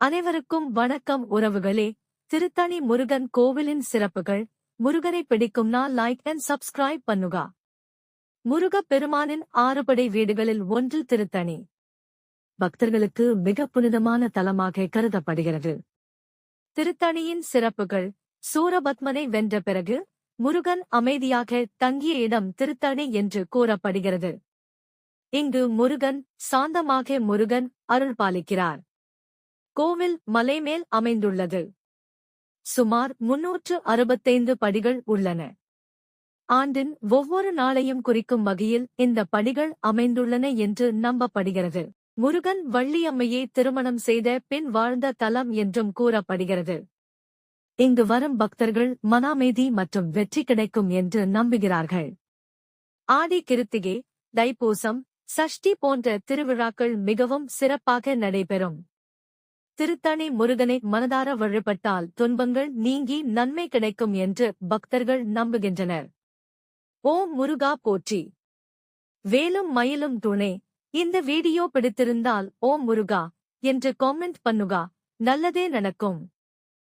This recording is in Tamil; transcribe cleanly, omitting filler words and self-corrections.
அனைவருக்கும் வணக்கம் உறவுகளே. திருத்தணி முருகன் கோவிலின் சிறப்புகள். முருகனை பிடிக்கும்னா லைக் அண்ட் சப்ஸ்கிரைப் பண்ணுங்க. முருகப் பெருமானின் 6 படை வீடுகளில் ஒன்று திருத்தணி. பக்தர்களுக்கு மிக புனிதமான தலமாக கருதப்படுகிறது. திருத்தணியின் சிறப்புகள். சூரபத்மனை வென்ற பிறகு முருகன் அமைதியாக தங்கிய இடம் திருத்தணி என்று கூறப்படுகிறது. இங்கு முருகன் சாந்தமாக அருள் பாலிக்கிறார். கோவில் மலைமேல் அமைந்துள்ளது. சுமார் 365 படிகள் உள்ளன. ஆண்டின் ஒவ்வொரு நாளையும் குறிக்கும் வகையில் இந்த படிகள் அமைந்துள்ளன என்று நம்பப்படுகிறது. முருகன் வள்ளியம்மையை திருமணம் செய்த பின் வாழ்ந்த தலம் என்றும் கூறப்படுகிறது. இங்கு வரும் பக்தர்கள் மனாமைதி மற்றும் வெற்றி கிடைக்கும் என்று நம்புகிறார்கள். ஆடி கிருத்திகை, தைப்பூசம், சஷ்டி போன்ற திருவிழாக்கள் மிகவும் சிறப்பாக நடைபெறும். திருத்தணி முருகனை மனதார வழிபட்டால் துன்பங்கள் நீங்கி நன்மை கிடைக்கும் என்று பக்தர்கள் நம்புகின்றனர். ஓம் முருகா போற்றி. வேலும் மயிலும் துணை. இந்த வீடியோ பிடித்திருந்தால் ஓம் முருகா என்று காமெண்ட் பண்ணுங்க. நல்லதே நடக்கும்.